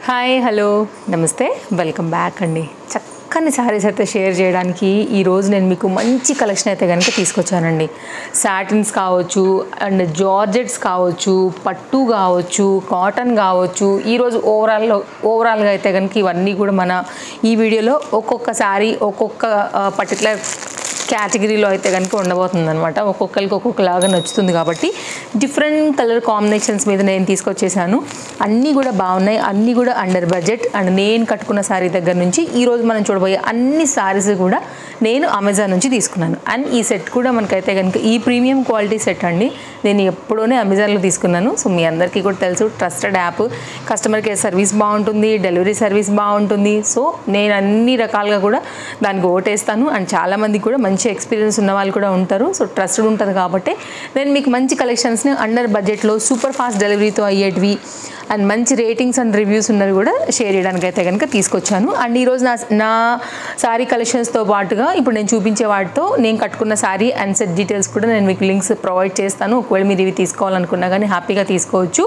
Hi hello నమస్తే welcome back అండి. చక్కని శారీస్ అయితే షేర్ చేయడానికి ఈరోజు నేను మీకు మంచి కలెక్షన్ అయితే కనుక తీసుకొచ్చానండి. సాటిన్స్ కావచ్చు అండ్ జార్జెట్స్ కావచ్చు, పట్టు కావచ్చు, కాటన్ కావచ్చు. ఈరోజు ఓవరాల్గా అయితే కనుక ఇవన్నీ కూడా మన ఈ వీడియోలో ఒక్కొక్క శారీ ఒక్కొక్క పర్టికులర్ కేటగిరీలో అయితే కనుక ఉండబోతుంది అనమాట. ఒక్కొక్కరికి ఒక్కొక్కలాగా నచ్చుతుంది కాబట్టి డిఫరెంట్ కలర్ కాంబినేషన్స్ మీద నేను తీసుకొచ్చేసాను. అన్నీ కూడా బాగున్నాయి, అన్నీ కూడా అండర్ బడ్జెట్. అండ్ నేను కట్టుకున్న శారీ దగ్గర నుంచి ఈరోజు మనం చూడబోయే అన్ని శారీస్ కూడా నేను అమెజాన్ నుంచి తీసుకున్నాను. అండ్ ఈ సెట్ కూడా మనకైతే కనుక ఈ ప్రీమియం క్వాలిటీ సెట్ అండి. నేను ఎప్పుడోనే అమెజాన్లో తీసుకున్నాను. సో మీ అందరికీ కూడా తెలుసు, trusted app, customer care service బాగుంటుంది, డెలివరీ సర్వీస్ బాగుంటుంది. సో నేను అన్ని రకాలుగా కూడా దానికి ఓటేస్తాను. అండ్ చాలామంది కూడా మంచి ఎక్స్పీరియన్స్ ఉన్న వాళ్ళు కూడా ఉంటారు. సో ట్రస్టెడ్ ఉంటుంది కాబట్టి నేను మీకు మంచి కలెక్షన్స్ని అండర్ బడ్జెట్లో సూపర్ ఫాస్ట్ డెలివరీతో అయ్యేటివి అండ్ మంచి రేటింగ్స్ అండ్ రివ్యూస్ ఉన్నవి కూడా షేర్ చేయడానికి అయితే కనుక తీసుకొచ్చాను. అండ్ ఈరోజు నా శారీ కలెక్షన్స్తో పాటుగా ఇప్పుడు నేను చూపించే వాటితో నేను కట్టుకున్న శారీ అండ్ సెట్ డీటెయిల్స్ కూడా నేను మీకు లింక్స్ ప్రొవైడ్ చేస్తాను. ఒకవేళ మీరు ఇవి తీసుకోవాలనుకున్నా కానీ హ్యాపీగా తీసుకోవచ్చు.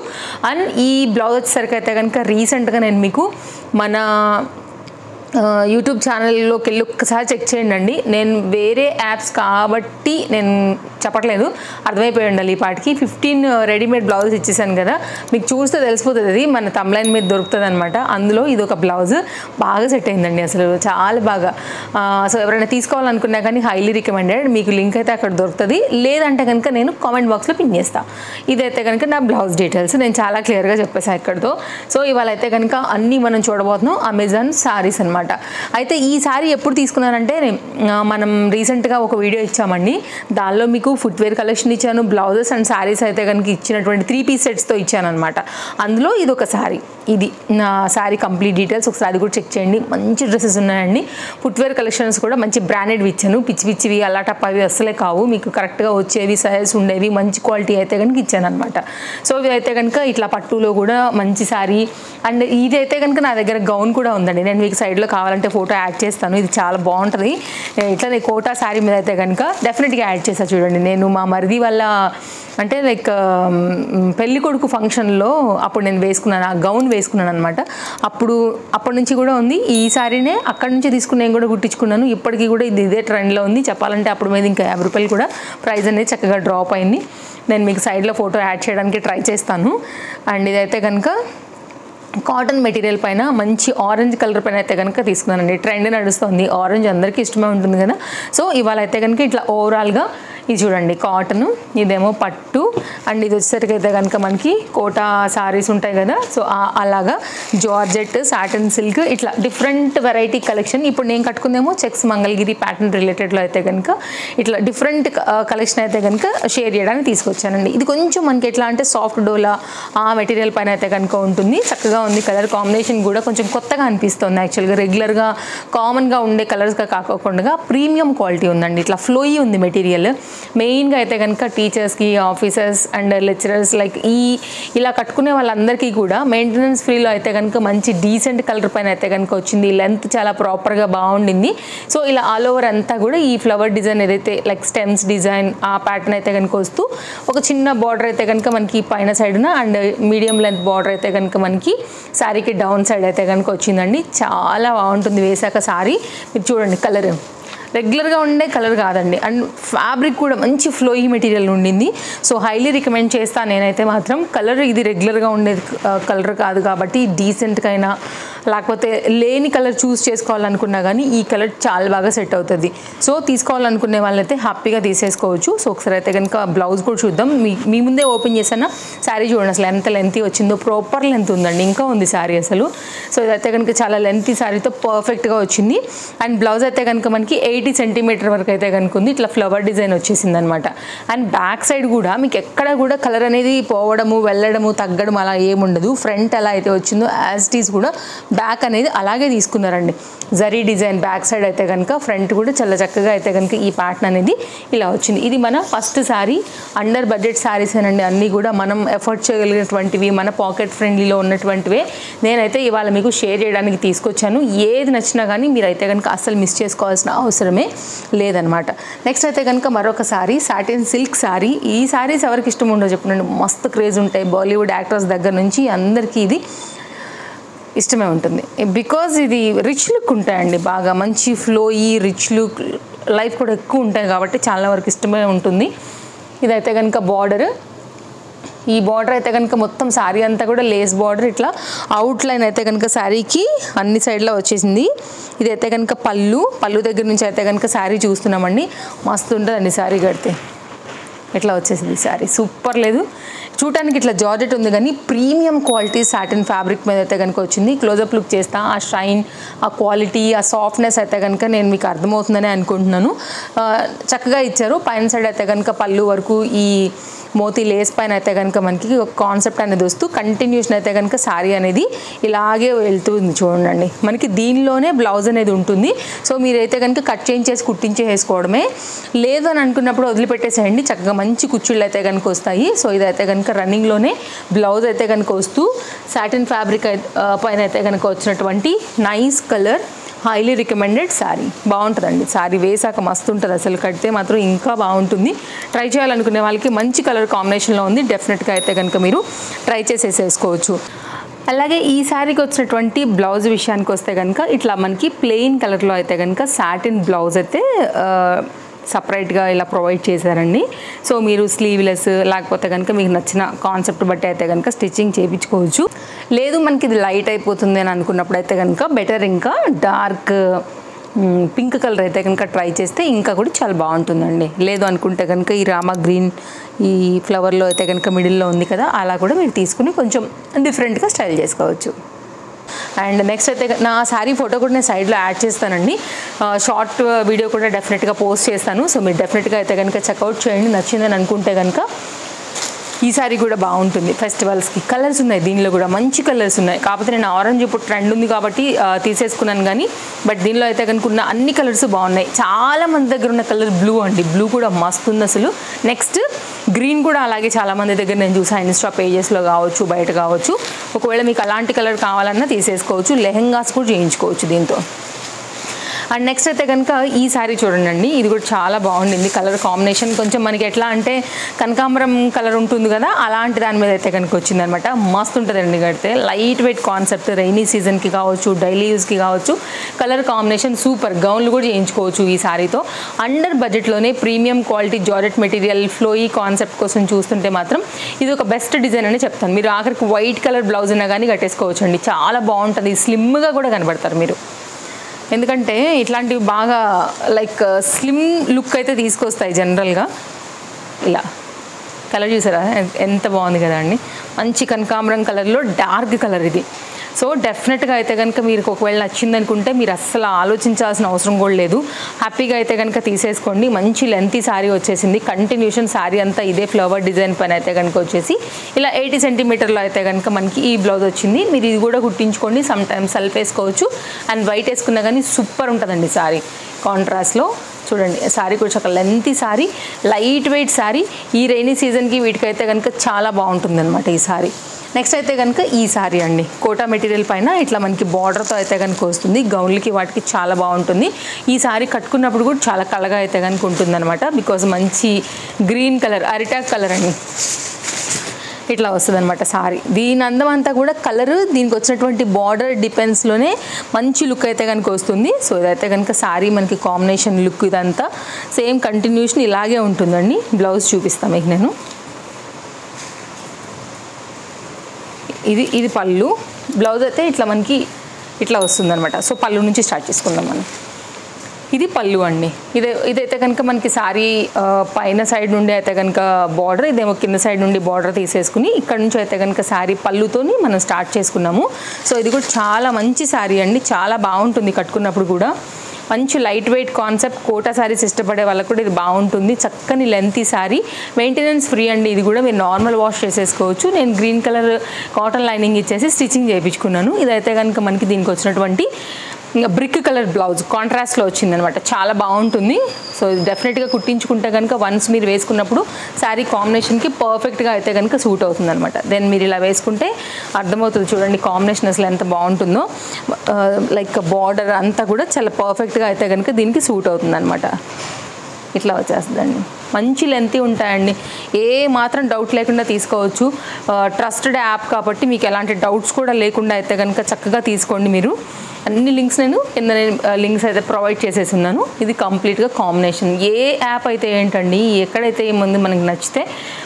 అండ్ ఈ బ్లౌజ్ వచ్చేసరికి అయితే కనుక రీసెంట్గా నేను మీకు మన యూట్యూబ్ ఛానల్లోకి వెళ్ళి ఒక్కసారి చెక్ చేయండి. నేను వేరే యాప్స్ కాబట్టి నేను చెప్పట్లేదు, అర్థమైపోయి ఉండాలి ఈ పాటికి. 15 రెడీమేడ్ బ్లౌజెస్ ఇచ్చేసాను కదా, మీకు చూస్తే తెలిసిపోతుంది. అది మన తమ్లైన్ మీద దొరుకుతుంది అనమాట. అందులో ఇది ఒక బ్లౌజ్ బాగా సెట్ అయిందండి, అసలు చాలా బాగా. సో ఎవరైనా తీసుకోవాలనుకున్నా కానీ హైలీ రికమెండెడ్. మీకు లింక్ అయితే అక్కడ దొరుకుతుంది, లేదంటే కనుక నేను కామెంట్ బాక్స్లో పిన్ చేస్తాను. ఇదైతే కనుక నా బ్లౌజ్ డీటెయిల్స్ నేను చాలా క్లియర్గా చెప్పేసాను ఇక్కడితో. సో ఇవాళ అయితే కనుక అన్నీ మనం చూడబోతున్నాం అమెజాన్ శారీస్ అనమాట. అయితే ఈ శారీ ఎప్పుడు తీసుకున్నానంటే, మనం రీసెంట్గా ఒక వీడియో ఇచ్చామండి. దానిలో మీకు ఫుట్వేర్ కలెక్షన్ ఇచ్చాను, బ్లౌజెస్ అండ్ శారీస్ అయితే కనుక ఇచ్చినటువంటి 3 పీస్ సెట్స్తో ఇచ్చాను అనమాట. అందులో ఇది ఒక శారీ. ఇది నా శారీ కంప్లీట్ డీటెయిల్స్ ఒకసారి కూడా చెక్ చేయండి. మంచి డ్రెస్సెస్ ఉన్నాయండి. ఫుట్వేర్ కలెక్షన్స్ కూడా మంచి బ్రాండెడ్వి ఇచ్చాను. పిచ్చి పిచ్చివి అలాటప్ అవి అస్సలే కావు, మీకు కరెక్ట్గా వచ్చేవి, సైజ్ ఉండేవి, మంచి క్వాలిటీ అయితే కనుక ఇచ్చాను అనమాట. సో ఇవి అయితే కనుక ఇట్లా పట్టులో కూడా మంచి శారీ. అండ్ ఇది అయితే కనుక నా దగ్గర గౌన్ కూడా ఉందండి, నేను మీకు సైడ్లో కావాలంటే ఫోటో యాడ్ చేస్తాను. ఇది చాలా బాగుంటుంది. ఇట్లా కోటా శారీ మీద అయితే కనుక డెఫినెట్గా యాడ్ చేస్తాను. చూడండి, నేను మా మరిది వల్ల అంటే లైక్ పెళ్లి కొడుకు ఫంక్షన్లో అప్పుడు నేను వేసుకున్నాను, ఆ గౌన్ వేసుకున్నాను అనమాట. అప్పటి నుంచి కూడా ఉంది. ఈ శారీనే అక్కడి నుంచి తీసుకుని నేను కూడా కుట్టించుకున్నాను. ఇప్పటికీ కూడా ఇది ఇదే ట్రెండ్లో ఉంది. చెప్పాలంటే అప్పుడు మీద ఇంకా 50 రూపాయలు కూడా ప్రైస్ అనేది చక్కగా డ్రాప్ అయింది. నేను మీకు సైడ్లో ఫోటో యాడ్ చేయడానికి ట్రై చేస్తాను. అండ్ ఇదైతే కనుక కాటన్ మెటీరియల్ పైన మంచి ఆరెంజ్ కలర్ పైన అయితే కనుక తీసుకున్నానండి. ట్రెండ్ నడుస్తుంది, ఆరెంజ్ అందరికీ ఇష్టమే ఉంటుంది కదా. సో ఇవాళ అయితే కనుక ఇట్లా ఓవరాల్గా ఇది చూడండి, కాటన్, ఇదేమో పట్టు. అండ్ ఇది వచ్చేసరికి అయితే కనుక మనకి కోటా శారీస్ ఉంటాయి కదా, సో అలాగా జార్జెట్, సాటిన్ సిల్క్, ఇట్లా డిఫరెంట్ వెరైటీ కలెక్షన్. ఇప్పుడు నేను కట్టుకుందేమో చెక్స్ మంగళగిరి ప్యాటర్న్ రిలేటెడ్లో అయితే కనుక ఇట్లా డిఫరెంట్ కలెక్షన్ అయితే కనుక షేర్ చేయడానికి తీసుకొచ్చానండి. ఇది కొంచెం మనకి ఎట్లా అంటే సాఫ్ట్ డోలా ఆ మెటీరియల్ పైన అయితే కనుక ఉంటుంది. చక్కగా ఉంది. కలర్ కాంబినేషన్ కూడా కొంచెం కొత్తగా అనిపిస్తుంది. యాక్చువల్గా రెగ్యులర్గా కామన్గా ఉండే కలర్స్గా కాకుండా ప్రీమియం క్వాలిటీ ఉందండి. ఇట్లా ఫ్లోయీ ఉంది మెటీరియల్. మెయిన్గా అయితే కనుక టీచర్స్కి, ఆఫీసర్స్ అండ్ లెక్చరర్స్ లైక్ ఇలా కట్టుకునే వాళ్ళందరికీ కూడా మెయింటెనెన్స్ ఫ్రీలో అయితే కనుక మంచి డీసెంట్ కలర్ పైన అయితే కనుక వచ్చింది. లెంత్ చాలా ప్రాపర్గా బాగుండింది. సో ఇలా ఆల్ ఓవర్ అంతా కూడా ఈ ఫ్లవర్ డిజైన్ ఏదైతే లైక్ స్టెమ్స్ డిజైన్ ఆ ప్యాటర్న్ అయితే కనుక వస్తూ ఒక చిన్న బార్డర్ అయితే కనుక మనకి పైన సైడ్న అండ్ మీడియం లెంత్ బార్డర్ అయితే కనుక మనకి శారీకి డౌన్ సైడ్ అయితే కనుక వచ్చిందండి. చాలా బాగుంటుంది వేసాక శారీ. మీరు చూడండి, కలర్ రెగ్యులర్గా ఉండే కలర్ కాదండి. అండ్ ఫ్యాబ్రిక్ కూడా మంచి ఫ్లోయీ మెటీరియల్ ఉండింది. సో హైలీ రికమెండ్ చేస్తాను నేనైతే మాత్రం. కలర్ ఇది రెగ్యులర్గా ఉండే కలర్ కాదు కాబట్టి డీసెంట్గా అయినా లేకపోతే లేని కలర్ చూస్ చేసుకోవాలనుకున్నా కానీ ఈ కలర్ చాలా బాగా సెట్ అవుతుంది. సో తీసుకోవాలనుకునే వాళ్ళైతే హ్యాపీగా తీసేసుకోవచ్చు. సో ఒకసారి అయితే కనుక బ్లౌజ్ కూడా చూద్దాం. మీ ముందే ఓపెన్ చేసాను శారీ. చూడండి అసలు ఎంత లెంతీ వచ్చిందో, ప్రాపర్ లెంత్ ఉందండి. ఇంకా ఉంది శారీ అసలు. సో ఇదైతే కనుక చాలా లెంతీ శారీతో పర్ఫెక్ట్గా వచ్చింది. అండ్ బ్లౌజ్ అయితే కనుక మనకి 80 సెంటీమీటర్ వరకు అయితే కనుక ఉంది. ఇట్లా ఫ్లవర్ డిజైన్ వచ్చేసింది అనమాట. అండ్ బ్యాక్ సైడ్ కూడా మీకు ఎక్కడ కూడా కలర్ అనేది పోవడము, వెళ్ళడము, తగ్గడం అలా ఏముండదు. ఫ్రంట్ ఎలా అయితే వచ్చిందో యాజ్ ఇట్ ఈస్ కూడా బ్యాక్ అనేది అలాగే తీసుకున్నారండి. జరీ డిజైన్ బ్యాక్ సైడ్ అయితే కనుక ఫ్రంట్ కూడా చాలా చక్కగా అయితే కనుక ఈ ప్యాటర్న్ అనేది ఇలా వచ్చింది. ఇది మన first sari. Under budget saris ఏనండి అన్నీ కూడా. మనం ఎఫర్ట్ చేయగలిగినటువంటివి, మన పాకెట్ ఫ్రెండ్లీలో ఉన్నటువంటివే నేనైతే ఇవాళ మీకు షేర్ చేయడానికి తీసుకొచ్చాను. ఏది నచ్చినా కానీ మీరైతే కనుక అస్సలు మిస్ చేసుకోవాల్సిన అవసరమే లేదనమాట. నెక్స్ట్ అయితే కనుక మరొక శారీ, సాటిన్ సిల్క్ శారీ. ఈ శారీస్ ఎవరికి ఇష్టం ఉండో చెప్పండి, మస్తు క్రేజ్ ఉంటాయి. బాలీవుడ్ యాక్టర్స్ దగ్గర నుంచి అందరికీ ఇష్టమే ఉంటుంది. బికాజ్ ఇది రిచ్ లుక్ ఉంటాయండి, బాగా మంచి ఫ్లోయి రిచ్ లుక్ లైఫ్ కూడా ఎక్కువ ఉంటాయి కాబట్టి చాలా వరకు ఇష్టమే ఉంటుంది. ఇదైతే కనుక బార్డర్, ఈ బార్డర్ అయితే కనుక మొత్తం శారీ అంతా కూడా లేస్ బార్డర్, ఇట్లా అవుట్లైన్ అయితే కనుక శారీకి అన్ని సైడ్లో వచ్చేసింది. ఇదైతే కనుక పళ్ళు దగ్గర నుంచి అయితే కనుక శారీ చూస్తున్నామండి. మస్తు ఉంటుందండి శారీ కడితే. ఇట్లా వచ్చేసింది శారీ, సూపర్ లేదు. చూడటానికి ఇట్లా జార్జెట్ ఉంది కానీ ప్రీమియం క్వాలిటీ సాటిన్ ఫ్యాబ్రిక్ మీద అయితే కనుక వచ్చింది. క్లోజప్ లుక్ చేస్తా, ఆ షైన్, ఆ క్వాలిటీ, ఆ సాఫ్ట్నెస్ అయితే కనుక నేను మీకు అర్థమవుతుందని అనుకుంటున్నాను. చక్కగా ఇచ్చారు. పైన సైడ్ అయితే కనుక పళ్ళు వరకు ఈ మోతీ లేస్ పైన అయితే కనుక మనకి ఒక కాన్సెప్ట్ అనేది వస్తూ కంటిన్యూషన్ అయితే కనుక శారీ అనేది ఇలాగే వెళ్తుంది చూడండి. మనకి దీనిలోనే బ్లౌజ్ అనేది ఉంటుంది. సో మీరైతే కనుక కట్ చేసి కుట్టించేసుకోవడమే, లేదు అని అనుకున్నప్పుడు వదిలిపెట్టేసేయండి. చక్కగా మంచి కుచ్చుళ్ళు అయితే కనుక వస్తాయి. సో ఇదైతే కనుక రన్నింగ్లోనే బ్లౌజ్ అయితే కనుక వస్తూ సాటిన్ ఫ్యాబ్రిక్ పైన అయితే కనుక వచ్చినటువంటి nice colour, highly recommended sari. బాగుంటుందండి శారీ, వేసాక మస్తు ఉంటుంది అసలు, కడితే మాత్రం ఇంకా బాగుంటుంది. ట్రై చేయాలనుకునే వాళ్ళకి మంచి కలర్ కాంబినేషన్లో ఉంది, డెఫినెట్గా అయితే కనుక మీరు ట్రై చేసేసుకోవచ్చు. అలాగే ఈ శారీకి వచ్చినటువంటి బ్లౌజ్ విషయానికి వస్తే కనుక ఇట్లా మనకి ప్లెయిన్ కలర్లో అయితే కనుక సాటిన్ బ్లౌజ్ అయితే సపరేట్గా ఇలా ప్రొవైడ్ చేశారండి. సో మీరు స్లీవ్లెస్ లేకపోతే కనుక మీకు నచ్చిన కాన్సెప్ట్ బట్టి అయితే కనుక స్టిచ్చింగ్ చేయించుకోవచ్చు. లేదు మనకి ఇది లైట్ అయిపోతుంది అని అనుకున్నప్పుడు అయితే కనుక బెటర్ ఇంకా డార్క్ పింక్ కలర్ అయితే కనుక ట్రై చేస్తే ఇంకా కూడా చాలా బాగుంటుందండి. లేదు అనుకుంటే కనుక ఈ రామా గ్రీన్ ఈ ఫ్లవర్లో అయితే కనుక మిడిల్లో ఉంది కదా, అలా కూడా మీరు తీసుకుని కొంచెం డిఫరెంట్గా స్టైల్ చేసుకోవచ్చు. అండ్ నెక్స్ట్ అయితే నా శారీ ఫోటో కూడా నేను సైడ్లో యాడ్ చేస్తానండి. షార్ట్ వీడియో కూడా డెఫినెట్గా పోస్ట్ చేస్తాను. సో మీరు డెఫినెట్గా అయితే కనుక చెక్అవుట్ చేయండి. నచ్చిందని అనుకుంటే కనుక ఈ శారీ కూడా బాగుంటుంది. ఫెస్టివల్స్కి కలర్స్ ఉన్నాయి, దీనిలో కూడా మంచి కలర్స్ ఉన్నాయి. కాకపోతే నేను ఆరెంజ్ ఇప్పుడు ట్రెండ్ ఉంది కాబట్టి తీసేసుకున్నాను కానీ, బట్ దీనిలో అయితే కనుక ఉన్న అన్ని కలర్స్ బాగున్నాయి. చాలా మంది దగ్గర ఉన్న కలర్ బ్లూ అండి, బ్లూ కూడా మస్తు ఉంది అసలు. నెక్స్ట్ గ్రీన్ కూడా అలాగే చాలామంది దగ్గర నేను చూసాను, ఇన్స్టా పేజెస్లో కావచ్చు, బయట కావచ్చు. ఒకవేళ మీకు అలాంటి కలర్ కావాలన్నా తీసేసుకోవచ్చు. లెహెంగాస్ కూడా చేయించుకోవచ్చు దీంతో. అండ్ నెక్స్ట్ అయితే కనుక ఈ శారీ చూడండి, ఇది కూడా చాలా బాగుండింది. కలర్ కాంబినేషన్ కొంచెం మనకి ఎట్లా అంటే కనకాంబరం కలర్ ఉంటుంది కదా, అలాంటి దాని మీద అయితే కనుక వచ్చిందనమాట. మస్తు ఉంటుందండి కడితే. లైట్ వెయిట్ కాన్సెప్ట్, రైనీ సీజన్కి కావచ్చు, డైలీ యూస్కి కావచ్చు. Colour combination super. గౌన్లు కూడా చేయించుకోవచ్చు ఈ శారీతో. అండర్ బడ్జెట్లోనే premium quality georgette material ఫ్లోయి concept కోసం చూస్తుంటే మాత్రం ఇది ఒక బెస్ట్ డిజైన్ అని చెప్తాను. మీరు ఆఖరికి వైట్ కలర్ బ్లౌజ్ అయినా కానీ కట్టేసుకోవచ్చు అండి, చాలా బాగుంటుంది. స్లిమ్గా కూడా కనబడతారు మీరు, ఎందుకంటే ఇట్లాంటివి బాగా లైక్ స్లిమ్ లుక్ అయితే తీసుకొస్తాయి జనరల్గా. ఇలా కలర్ చూసారా ఎంత బాగుంది కదా అండి, మంచి కనకాంబరం కలర్లో డార్క్ కలర్ ఇది. సో డెఫినెట్గా అయితే కనుక మీరు ఒకవేళ నచ్చింది అనుకుంటే మీరు అస్సలు ఆలోచించాల్సిన అవసరం కూడా లేదు, హ్యాపీగా అయితే కనుక తీసేసుకోండి. మంచి లెంతీ శారీ వచ్చేసింది. కంటిన్యూషన్ శారీ అంతా ఇదే ఫ్లవర్ డిజైన్ పైన అయితే కనుక వచ్చేసి ఇలా 80 సెంటీమీటర్లో అయితే కనుక మనకి ఈ బ్లౌజ్ వచ్చింది. మీరు ఇది కూడా కుట్టించుకోండి, సమ్ టైమ్స్ సెల్ఫ్ వేసుకోవచ్చు. అండ్ వైట్ వేసుకున్నా కానీ సూపర్ ఉంటుందండి శారీ కాంట్రాస్ట్లో. చూడండి శారీ కూడా చాలా lengthy sari, light weight sari. ఈ రైనీ సీజన్కి వీటికైతే కనుక చాలా బాగుంటుంది అనమాట ఈ శారీ. నెక్స్ట్ అయితే కనుక ఈ శారీ అండి, కోటా మెటీరియల్ పైన ఇట్లా మనకి బార్డర్తో అయితే కనుక వస్తుంది. గౌన్లకి వాటికి చాలా బాగుంటుంది. ఈ శారీ కట్టుకున్నప్పుడు కూడా చాలా కళగా అయితే కనుక ఉంటుంది అనమాట. బికాజ్ మంచి గ్రీన్ కలర్, అరిటాక్ కలర్ అండి, ఇట్లా వస్తుంది అనమాట శారీ. దీని అందం అంతా కూడా కలర్, దీనికి వచ్చినటువంటి బార్డర్ డిపెండ్స్లోనే మంచి లుక్ అయితే కనుక వస్తుంది. సో ఇదైతే కనుక శారీ మనకి కాంబినేషన్ లుక్ ఇదంతా సేమ్ కంటిన్యూషన్ ఇలాగే ఉంటుందండి. బ్లౌజ్ చూపిస్తాను మీకు నేను. ఇది పళ్ళు, బ్లౌజ్ అయితే ఇట్లా మనకి ఇట్లా వస్తుంది అనమాట. సో పళ్ళు నుంచి స్టార్ట్ చేసుకుందాం మనం. ఇది పళ్ళు అండి. ఇదైతే కనుక మనకి శారీ పైన సైడ్ నుండి అయితే కనుక బార్డర్, ఇదేమో కింద సైడ్ నుండి బార్డర్ తీసేసుకుని ఇక్కడ నుంచి అయితే కనుక శారీ పళ్ళుతోని మనం స్టార్ట్ చేసుకున్నాము. సో ఇది కూడా చాలా మంచి శారీ అండి, చాలా బాగుంటుంది కట్టుకున్నప్పుడు కూడా. మంచి lightweight concept, Kota sarees ఇష్టపడే వాళ్ళకు కూడా ఇది బాగుంటుంది. చక్కని లెంతీ శారీ, మెయింటెనెన్స్ ఫ్రీ అండి. ఇది కూడా మీరు నార్మల్ వాష్ చేసేసుకోవచ్చు. నేను గ్రీన్ కలర్ కాటన్ లైనింగ్ ఇచ్చేసి స్టిచ్చింగ్ చేయించుకున్నాను. ఇదైతే కనుక మనకి దీనికి వచ్చినటువంటి బ్రిక్ కలర్ బ్లౌజ్ కాంట్రాస్ట్లో వచ్చిందనమాట, చాలా బాగుంటుంది. సో డెఫినెట్గా కుట్టించుకుంటే కనుక వన్స్ మీరు వేసుకున్నప్పుడు శారీ కాంబినేషన్కి పర్ఫెక్ట్గా అయితే కనుక సూట్ అవుతుంది అనమాట. దెన్ మీరు ఇలా వేసుకుంటే అర్థమవుతుంది చూడండి కాంబినేషన్ అసలు ఎంత బాగుంటుందో. లైక్ బార్డర్ అంతా కూడా చాలా పర్ఫెక్ట్గా అయితే కనుక దీనికి సూట్ అవుతుంది అనమాట. ఇట్లా వచ్చేస్తుందండి. మంచి లెంతీ ఉంటాయండి, ఏ మాత్రం డౌట్ లేకుండా తీసుకోవచ్చు. ట్రస్టెడ్ యాప్ కాబట్టి మీకు ఎలాంటి డౌట్స్ కూడా లేకుండా అయితే కనుక చక్కగా తీసుకోండి మీరు. అన్ని లింక్స్ నేను కింద లింక్స్ అయితే ప్రొవైడ్ చేసేసి ఉన్నాను. ఇది కంప్లీట్గా కాంబినేషన్. ఏ యాప్ అయితే ఏంటండి, ఎక్కడైతే ఏముంది మనకి నచ్చితే,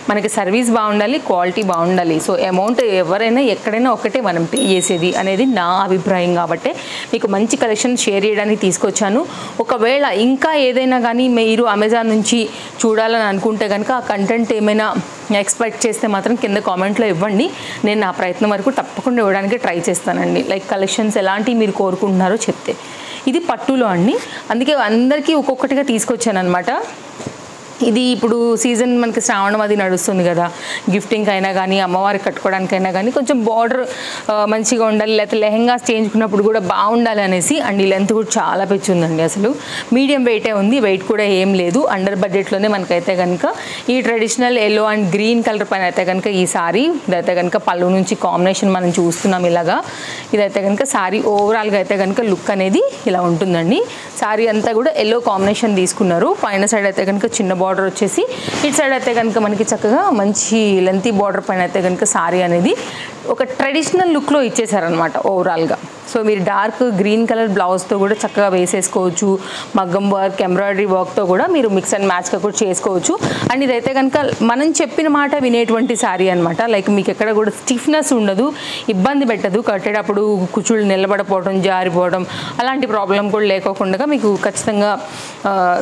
మనకి సర్వీస్ బాగుండాలి, క్వాలిటీ బాగుండాలి. సో అమౌంట్ ఎవరైనా ఎక్కడైనా ఒకటే మనం పే చేసేది అనేది నా అభిప్రాయం. కాబట్టి మీకు మంచి కలెక్షన్ షేర్ చేయడానికి తీసుకొచ్చాను. ఒకవేళ ఇంకా ఏదైనా కానీ మీరు అమెజాన్ నుంచి చూడాలని అనుకుంటే కనుక ఆ కంటెంట్ ఏమైనా ఎక్స్పెక్ట్ చేస్తే మాత్రం కింద కామెంట్లో ఇవ్వండి. నేను నా ప్రయత్నం వరకు తప్పకుండా ఇవ్వడానికి ట్రై చేస్తానండి. లైక్ కలెక్షన్స్ ఎలాంటివి మీరు కోరుకుంటున్నారో చెప్తే. ఇది పట్టులో అండి, అందుకే అందరికీ ఒక్కొక్కటిగా తీసుకొచ్చాను అనమాట. ఇది ఇప్పుడు సీజన్ మనకి శ్రావణం అది నడుస్తుంది కదా, గిఫ్టింగ్ అయినా కానీ అమ్మవారికి కట్టుకోవడానికైనా కానీ కొంచెం బార్డర్ మంచిగా ఉండాలి, లేకపోతే లెహెంగాస్ చేయించుకున్నప్పుడు కూడా బాగుండాలి అనేసి. అండ్ ఈ లెంత్ కూడా చాలా పెచ్చు ఉందండి, అసలు మీడియం వెయిటే ఉంది, వెయిట్ కూడా ఏం లేదు. అండర్ బడ్జెట్లోనే మనకైతే కనుక ఈ traditional yellow and green colour పైన అయితే కనుక ఈ సారీ, ఇదైతే కనుక పళ్ళు నుంచి కాంబినేషన్ మనం చూస్తున్నాం ఇలాగా. ఇదైతే కనుక సారీ ఓవరాల్గా అయితే కనుక లుక్ అనేది ఇలా ఉంటుందండి. సారీ అంతా కూడా ఎల్లో కాంబినేషన్ తీసుకున్నారు. పైన సైడ్ అయితే కనుక చిన్న బార్డర్ వచ్చేసి, ఇటు సైడ్ అయితే కనుక మనకి చక్కగా మంచి లెంతీ బార్డర్ పైన అయితే కనుక సారీ అనేది ఒక ట్రెడిషనల్ లుక్లో ఇచ్చేసారనమాట ఓవరాల్గా. సో మీరు డార్క్ గ్రీన్ కలర్ బ్లౌజ్తో కూడా చక్కగా వేసేసుకోవచ్చు. మగ్గం వర్క్, ఎంబ్రాయిడరీ వర్క్తో కూడా మీరు మిక్స్ అండ్ మ్యాచ్గా కూడా చేసుకోవచ్చు. అండ్ ఇదైతే కనుక మనం చెప్పిన మాట వినేటువంటి శారీ అనమాట. లైక్ మీకు ఎక్కడ కూడా స్టిఫ్నెస్ ఉండదు, ఇబ్బంది పెట్టదు, కట్టేటప్పుడు కుచ్చుళ్ళు నిలబడిపోవడం, జారిపోవడం అలాంటి ప్రాబ్లం కూడా లేకోకుండా మీకు ఖచ్చితంగా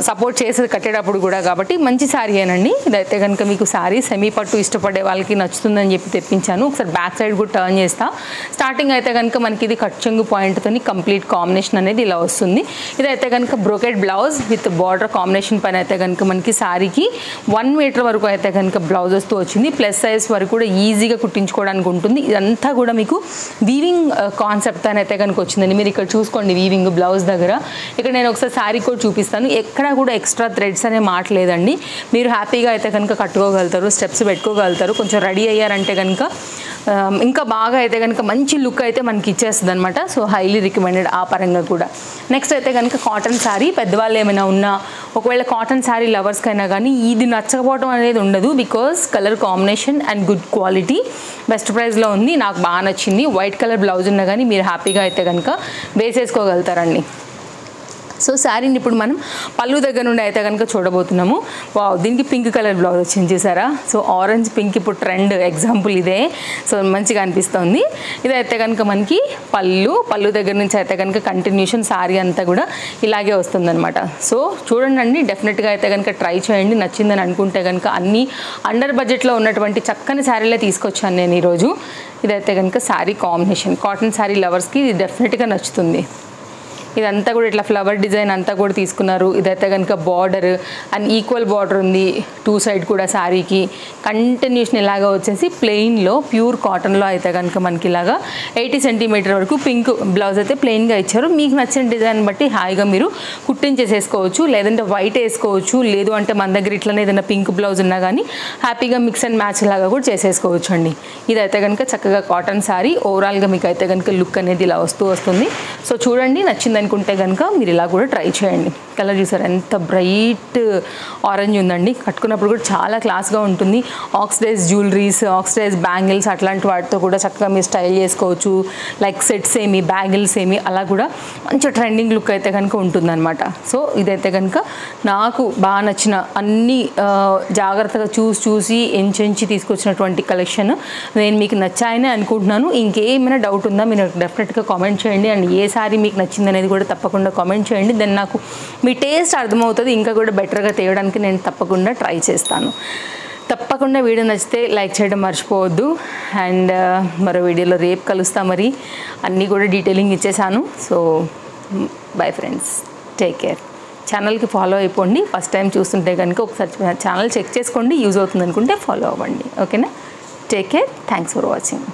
సపోర్ట్ చేసేది కట్టేటప్పుడు కూడా. కాబట్టి మంచి శారీ ఏనండి. ఇదైతే కనుక మీకు శారీ సెమీ పట్టు ఇష్టపడే వాళ్ళకి నచ్చుతుందని చెప్పి తెప్పించాను. ఒకసారి బ్యాక్ సైడ్ కూడా టర్న్ చేస్తా. స్టార్టింగ్ అయితే కనుక మనకి ఇది కట్ చెంగు పాయింట్తో కంప్లీట్ కాంబినేషన్ అనేది ఇలా వస్తుంది. ఇదైతే కనుక brocade blouse with border combination పైన అయితే కనుక మనకి శారీకి 1 మీటర్ వరకు అయితే కనుక బ్లౌజెస్తో వచ్చింది. ప్లస్ సైజ్ వరకు కూడా ఈజీగా కుట్టించుకోవడానికి ఉంటుంది. ఇదంతా కూడా మీకు వీవింగ్ కాన్సెప్ట్ అని అయితే కనుక వచ్చిందండి. మీరు ఇక్కడ చూసుకోండి వీవింగ్ బ్లౌజ్ దగ్గర. ఇక్కడ నేను ఒకసారి శారీ కూడా చూపిస్తాను. ఎక్కడ కూడా ఎక్స్ట్రా థ్రెడ్స్ అనే మాట లేదండి. మీరు హ్యాపీగా అయితే కనుక కట్టుకోగలుగుతారు, స్టెప్స్ పెట్టుకోగలుగుతారు. కొంచెం రెడీ అయ్యారంటే కనుక ఇంకా బాగా అయితే కనుక మంచి లుక్ అయితే మనకి ఇచ్చేస్తుంది అనమాట. సో హైలీ రికమెండెడ్ ఆ పరంగా కూడా. నెక్స్ట్ అయితే కనుక కాటన్ శారీ. పెద్దవాళ్ళు ఏమైనా ఉన్నా, ఒకవేళ కాటన్ శారీ లవర్స్కైనా కానీ ఇది నచ్చకపోవడం అనేది ఉండదు. Because colour combination and good quality best ప్రైస్లో ఉంది. నాకు బాగా నచ్చింది. వైట్ కలర్ బ్లౌజ్ ఉన్నా కానీ మీరు హ్యాపీగా అయితే కనుక వేసేసుకోగలుగుతారండి. సో శారీని ఇప్పుడు మనం పళ్ళు దగ్గర నుండి అయితే కనుక చూడబోతున్నాము. వావ్, దీనికి పింక్ కలర్ బ్లౌజ్ వచ్చింది చూసారా. సో ఆరెంజ్ పింక్ ఇప్పుడు ట్రెండ్ ఎగ్జాంపుల్ ఇదే. సో మంచిగా అనిపిస్తుంది. ఇదైతే కనుక మనకి పళ్ళు దగ్గర నుంచి అయితే కనుక కంటిన్యూషన్ శారీ అంతా కూడా ఇలాగే వస్తుందన్నమాట. సో చూడండి, డెఫినెట్గా అయితే కనుక ట్రై చేయండి. నచ్చిందని అనుకుంటే కనుక అన్నీ అండర్ బడ్జెట్లో ఉన్నటువంటి చక్కని శారీలే తీసుకొచ్చాను నేను ఈరోజు. ఇదైతే కనుక శారీ కాంబినేషన్, కాటన్ శారీ లవర్స్కి ఇది డెఫినెట్గా నచ్చుతుంది. ఇదంతా కూడా ఇట్లా ఫ్లవర్ డిజైన్ అంతా కూడా తీసుకున్నారు. ఇదైతే కనుక బార్డర్ అండ్ ఈక్వల్ బార్డర్ ఉంది 2 సైడ్ కూడా. శారీకి కంటిన్యూషన్ ఇలాగా వచ్చేసి ప్లెయిన్లో ప్యూర్ కాటన్లో అయితే కనుక మనకి ఇలాగా 80 సెంటీమీటర్ వరకు పింక్ బ్లౌజ్ అయితే ప్లెయిన్గా ఇచ్చారు. మీకు నచ్చిన డిజైన్ బట్టి హాయిగా మీరు కుట్టించేసేసుకోవచ్చు, లేదంటే వైట్ వేసుకోవచ్చు, లేదు అంటే మన దగ్గర ఇట్లనే ఏదైనా పింక్ బ్లౌజ్ ఉన్నా కానీ హ్యాపీగా మిక్స్ అండ్ మ్యాచ్ లాగా కూడా చేసేసుకోవచ్చు అండి. ఇదైతే కనుక చక్కగా కాటన్ శారీ. ఓవరాల్గా మీకు అయితే కనుక లుక్ అనేది ఇలా వస్తుంది. సో చూడండి, నచ్చింది అనుకుంటే కనుక మీరు ఇలా కూడా ట్రై చేయండి. కలర్ చూసారు ఎంత బ్రైట్ ఆరెంజ్ ఉందండి. కట్టుకున్నప్పుడు కూడా చాలా క్లాస్గా ఉంటుంది. ఆక్సిడైజ్ జ్యువెలరీస్, ఆక్సిడైజ్ బ్యాంగిల్స్ అట్లాంటి వాటితో కూడా చక్కగా మీరు స్టైల్ చేసుకోవచ్చు. లైక్ సెట్స్ ఏమి, బ్యాంగిల్స్ ఏమి, అలా కూడా మంచి ట్రెండింగ్ లుక్ అయితే కనుక ఉంటుందన్నమాట. సో ఇదైతే కనుక నాకు బాగా నచ్చిన అన్ని జాగ్రత్తగా చూసి ఎంచి తీసుకొచ్చినటువంటి కలెక్షన్. నేను మీకు నచ్చాయని అనుకుంటున్నాను. ఇంకేమైనా డౌట్ ఉందా మీరు డెఫినెట్గా కామెంట్ చేయండి. అండ్ ఏ సారీ మీకు నచ్చింది అనేది కూడా తప్పకుండా కామెంట్ చేయండి. దెన్ నాకు మీ టేస్ట్ అర్థమవుతుంది. ఇంకా కూడా బెటర్గా తేయడానికి నేను తప్పకుండా ట్రై చేస్తాను. తప్పకుండా వీడియో నచ్చితే లైక్ చేయడం మర్చిపోవద్దు. అండ్ మరో వీడియోలో రేపు కలుస్తా. మరి అన్నీ కూడా డీటెయిలింగ్ ఇచ్చేసాను. So bye friends, take care. ఛానల్కి ఫాలో అయిపోండి. ఫస్ట్ టైం చూస్తుంటే కనుక ఒకసారి ఛానల్ చెక్ చేసుకోండి. యూజ్ అవుతుంది అనుకుంటే ఫాలో అవ్వండి. ఓకేనా? Take care. Thanks for watching.